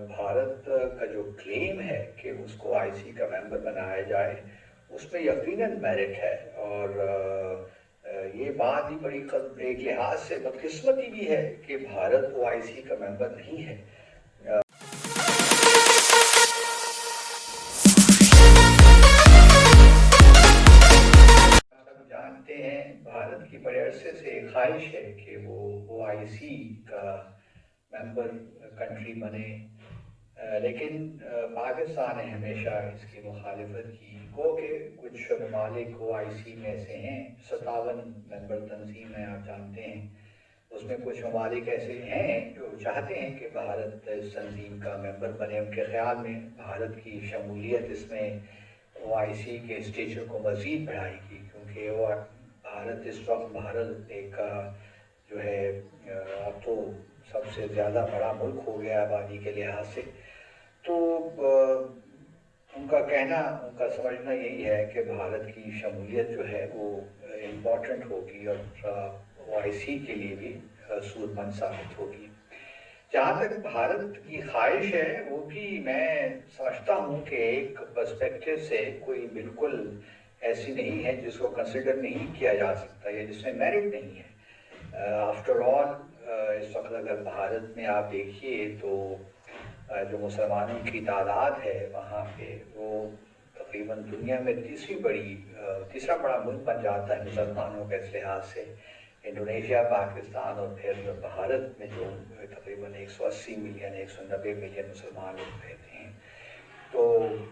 بھارت کا جو کلیم ہے کہ اس کو آئی سی کا ممبر بنایا جائے اس میں یقیناً میرٹ ہے، اور یہ بات بھی بڑی ایک لحاظ سے بدقسمتی بھی ہے کہ بھارت او آئی سی کا ممبر نہیں ہے۔ سب جانتے ہیں بھارت کی بڑے عرصے سے ایک خواہش ہے کہ وہ او آئی سی کا ممبر کنٹری بنے، لیکن پاکستان نے ہمیشہ اس کی مخالفت کی۔ گو کہ کچھ ممالک او آئی سی میں سے ہیں، 57 ممبر تنظیم ہیں آپ جانتے ہیں، اس میں کچھ ممالک ایسے ہیں جو چاہتے ہیں کہ بھارت اس تنظیم کا ممبر بنے۔ ان کے خیال میں بھارت کی شمولیت اس میں او آئی سی کے اسٹیچر کو مزید بڑھائے گی، کیونکہ بھارت اس وقت ایک جو ہے اب تو سب سے زیادہ بڑا ملک ہو گیا آبادی کے لحاظ سے۔ تو ان کا کہنا، ان کا سمجھنا یہی ہے کہ بھارت کی شمولیت جو ہے وہ امپورٹنٹ ہوگی اور او آئی سی کے لیے بھی سود مند ثابت ہوگی۔ جہاں تک بھارت کی خواہش ہے وہ بھی میں سمجھتا ہوں کہ ایک پرسپیکٹو سے کوئی بالکل ایسی نہیں ہے جس کو کنسیڈر نہیں کیا جا سکتا یا جس میں میرٹ نہیں ہے۔ آفٹر آل اس وقت اگر بھارت میں آپ دیکھیے تو جو مسلمانوں کی تعداد ہے وہاں پہ وہ تقریباً دنیا میں تیسرا بڑا ملک بن جاتا ہے مسلمانوں کے اس لحاظ سے۔ انڈونیشیا، پاکستان اور پھر بھارت میں جو تقریباً 180 ملین 190 ملین مسلمان لوگ رہتے ہیں، تو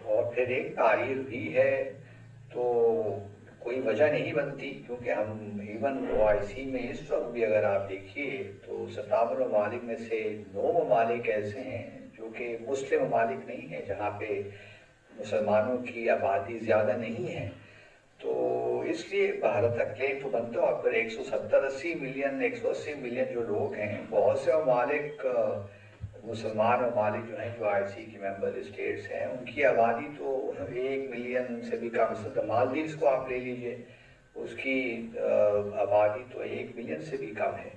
اور پھر ایک تاریخ بھی ہے، تو کوئی وجہ نہیں بنتی، کیونکہ ہم ایون او آئی سی میں اس وقت بھی اگر آپ دیکھیے تو 57 ممالک میں سے 9 ممالک ایسے ہیں جو کہ مسلم ممالک نہیں ہیں، جہاں پہ مسلمانوں کی آبادی زیادہ نہیں ہے۔ تو اس لیے بھارت اکیلے تو بنتا ہے، اور پھر 180 ملین جو لوگ ہیں، بہت سے ممالک مسلمان ممالک جو ہیں جو آئی سی کی ممبر اسٹیٹس ہیں، ان کی آبادی تو 1 ملین سے بھی کم۔ مالدیوز کو آپ لے لیجئے، اس کی آبادی تو 1 ملین سے بھی کم ہے۔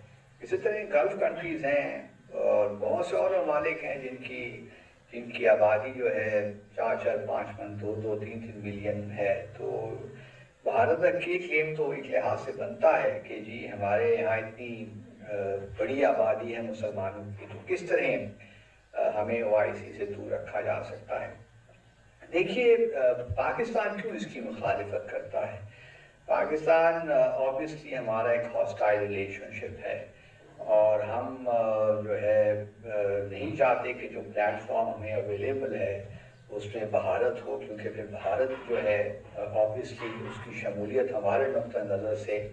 اسی طرح گلف کنٹریز ہیں اور بہت سے اور ممالک ہیں جن کی آبادی جو ہے 4 5 2 3 ملین ہے۔ تو بھارت کی کلیم تو ایک لحاظ سے بنتا ہے کہ جی ہمارے یہاں اتنی بڑی آبادی ہے مسلمانوں کی، تو کس طرح ہمیں او آئی سی سے دور رکھا جا سکتا ہے۔ دیکھیے پاکستان کیوں اس کی مخالفت کرتا ہے؟ پاکستان اوبیسلی ہمارا ایک ہاسٹائل ریلیشن شپ ہے، اور ہم جو ہے نہیں چاہتے کہ جو پلیٹ فارم ہمیں اویلیبل ہے اس میں بھارت ہو، کیونکہ پھر بھارت جو ہے اوبیسلی اس کی شمولیت ہمارے نقطہ نظر سے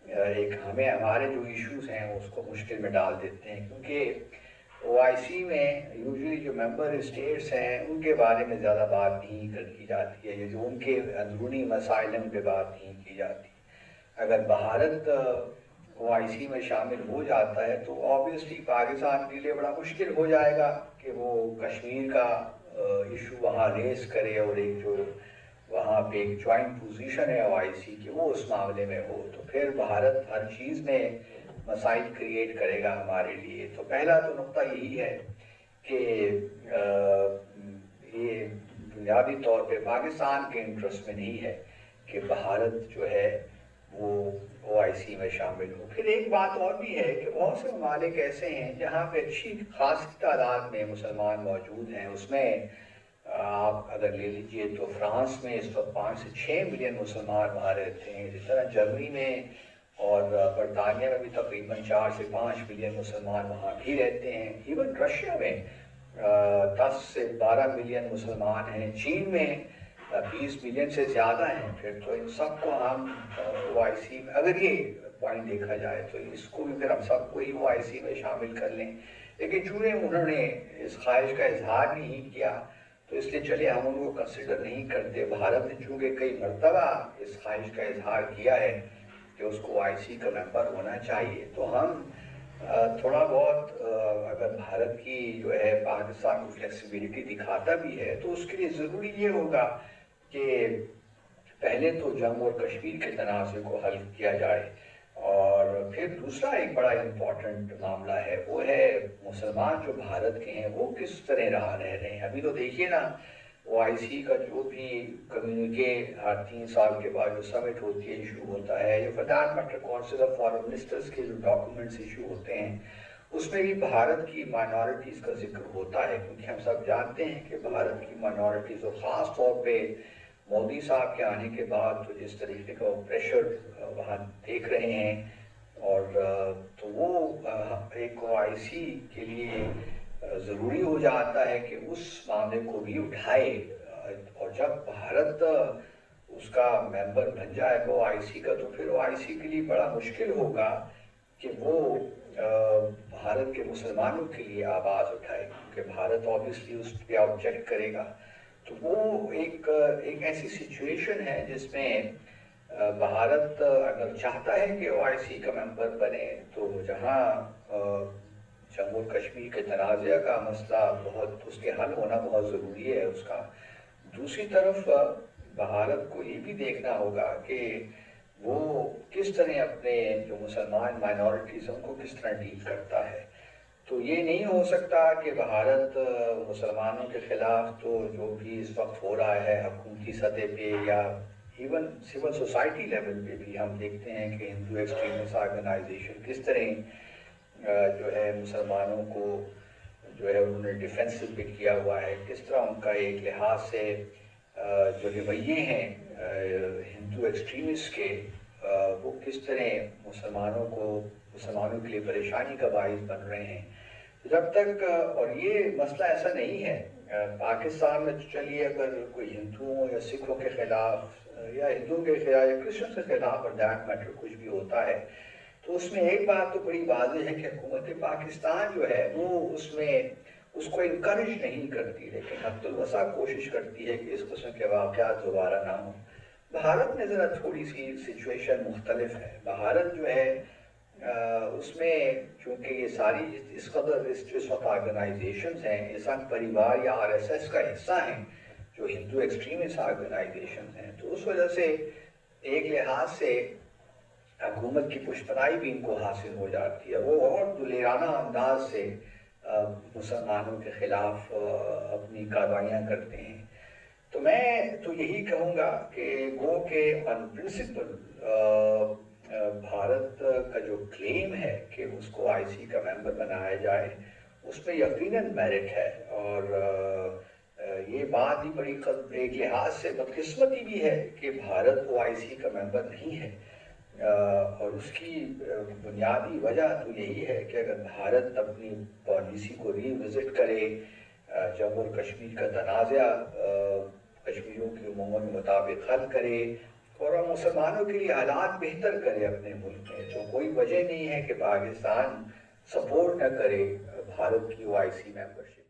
ہمارے جو ایشوز ہیں اس کو مشکل میں ڈال دیتے ہیں، کیونکہ او آئی سی میں یوزلی جو ممبر اسٹیٹس ہیں ان کے بارے میں زیادہ بات نہیں کی جاتی ہے، جو ان کے اندرونی مسائل ہیں ان پہ بات نہیں کی جاتی۔ اگر بھارت او آئی سی میں شامل ہو جاتا ہے تو اوبیسلی پاکستان کے لیے بڑا مشکل ہو جائے گا کہ وہ کشمیر کا ایشو وہاں ریز کرے، اور ایک جو وہاں پہ ایک جوائنٹ پوزیشن ہے او آئی سی کی وہ اس معاملے میں ہو، تو پھر بھارت ہر چیز میں مسائل کریٹ کرے گا ہمارے لیے۔ تو پہلا تو نقطہ یہی ہے کہ یہ بنیادی طور پہ پاکستان کے انٹرسٹ میں نہیں ہے کہ بھارت جو ہے وہ او آئی سی میں شامل ہو۔ پھر ایک بات اور بھی ہے کہ بہت سے ممالک ایسے ہیں جہاں پہ اچھی خاص تعداد میں مسلمان موجود ہیں، اس میں آپ اگر لے لیجئے تو فرانس میں اس وقت 5 سے 6 ملین مسلمان وہاں رہتے ہیں، جس طرح جرمنی میں اور برطانیہ میں بھی تقریباً 4 سے 5 ملین مسلمان وہاں بھی رہتے ہیں۔ ایون رشیا میں 10 سے 12 ملین مسلمان ہیں، چین میں 20 ملین سے زیادہ ہیں۔ پھر تو ان سب کو ہم او آئی سی میں اگر یہ پوائنٹ دیکھا جائے تو اس کو بھی پھر ہم سب کو ہی او آئی سی میں شامل کر لیں، لیکن چونکہ انہوں نے اس خواہش کا اظہار نہیں کیا تو اس لیے چلے ہم ان کو کنسیڈر نہیں کرتے۔ بھارت نے چونکہ کئی مرتبہ اس خواہش کا اظہار کیا ہے کہ اس کو او آئی سی کا ممبر ہونا چاہیے، تو ہم تھوڑا بہت اگر بھارت کی جو ہے پاکستان کو فلیکسیبلٹی دکھاتا بھی ہے تو اس کے لیے ضروری یہ ہوگا کہ پہلے تو جموں اور کشمیر کے تنازع کو حل کیا جائے، اور پھر دوسرا ایک بڑا امپورٹنٹ معاملہ ہے، وہ ہے مسلمان جو بھارت کے ہیں وہ کس طرح رہ رہے ہیں۔ ابھی تو دیکھیے نا، او آئی سی کا جو بھی کمیونکے ہر 3 سال کے بعد جو سمٹ ہوتی ہے ایشو ہوتا ہے، یا for that matter council of foreign ministers کے جو ڈاکومنٹس ایشو ہوتے ہیں، اس میں بھی بھارت کی مائنورٹیز کا ذکر ہوتا ہے، کیونکہ ہم سب جانتے ہیں کہ بھارت کی مائنورٹیز، اور خاص طور پہ مودی صاحب کے آنے کے بعد تو جس طریقے کا پریشر وہاں دیکھ رہے ہیں، اور تو وہ ایک او آئی سی کے لیے ضروری ہو جاتا ہے کہ اس معاملے کو بھی اٹھائے، اور جب بھارت اس کا ممبر بن جائے گا او آئی سی کا، تو پھر او آئی سی کے لیے بڑا مشکل ہوگا کہ وہ بھارت کے مسلمانوں کے لیے آواز اٹھائے، کیونکہ بھارت آبویسلی اس پہ آبجیکٹ کرے گا۔ تو وہ ایک ایسی سچویشن ہے جس میں بھارت اگر چاہتا ہے کہ او آئی سی کا ممبر بنے، تو جہاں جموں کشمیر کے تنازع کا مسئلہ اس کے حل ہونا بہت ضروری ہے اس کا، دوسری طرف بھارت کو یہ بھی دیکھنا ہوگا کہ وہ کس طرح اپنے جو مسلمان مائنورٹیز ان کو کس طرح ڈیل کرتا ہے۔ تو یہ نہیں ہو سکتا کہ بھارت مسلمانوں کے خلاف تو جو بھی اس وقت ہو رہا ہے حکومتی سطح پہ یا ایون سول سوسائٹی لیول پہ بھی، ہم دیکھتے ہیں کہ ہندو ایکسٹریمسٹ آرگنائزیشن کس طرح جو ہے مسلمانوں کو جو ہے انہوں نے ڈیفینسو پہ کیا ہوا ہے، کس طرح ان کا ایک لحاظ سے جو رویے ہیں ہندو ایکسٹریمسٹ کے، وہ کس طرح مسلمانوں کے لیے پریشانی کا باعث بن رہے ہیں۔ جب تک اور یہ مسئلہ ایسا نہیں ہے پاکستان میں، چلیے اگر کوئی ہندوؤں یا سکھوں کے خلاف یا ہندوؤں کے خلاف یا کرسچن کے خلاف اور دیٹ میٹر کچھ بھی ہوتا ہے، تو اس میں ایک بات تو بڑی واضح ہے کہ حکومت پاکستان جو ہے وہ اس کو انکریج نہیں کرتی، لیکن حد الوسع کوشش کرتی ہے کہ اس قسم کے واقعات دوبارہ نہ ہوں۔ بھارت میں ذرا تھوڑی سی سچویشن مختلف ہے۔ بھارت جو ہے اس میں چونکہ یہ ساری اس قدر اس وقت آرگنائزیشنز ہیں، یہ سنگھ پریوار یا آر ایس ایس کا حصہ ہیں جو ہندو ایکسٹریمسٹ آرگنائزیشنز ہیں، تو اس وجہ سے ایک لحاظ سے حکومت کی پشپنائی بھی ان کو حاصل ہو جاتی ہے، وہ اور دلیرانہ انداز سے مسلمانوں کے خلاف اپنی کارروائیاں کرتے ہیں۔ تو میں تو یہی کہوں گا کہ گو کہ آن پرنسپل بھارت کا جو کلیم ہے کہ اس کو آئی سی کا ممبر بنایا جائے، اس میں یقیناً میرٹ ہے، اور یہ بات ہی بڑی ایک لحاظ سے بدقسمتی بھی ہے کہ بھارت او آئی سی کا ممبر نہیں ہے، اور اس کی بنیادی وجہ تو یہی ہے کہ اگر بھارت اپنی پالیسی کو ری وزٹ کرے، جموں اور کشمیر کا تنازع کشمیریوں کی عموماً مطابق حل کرے، اور مسلمانوں کے لیے حالات بہتر کرے اپنے ملک میں، تو کوئی وجہ نہیں ہے کہ پاکستان سپورٹ نہ کرے بھارت کی او آئی سی ممبرشپ۔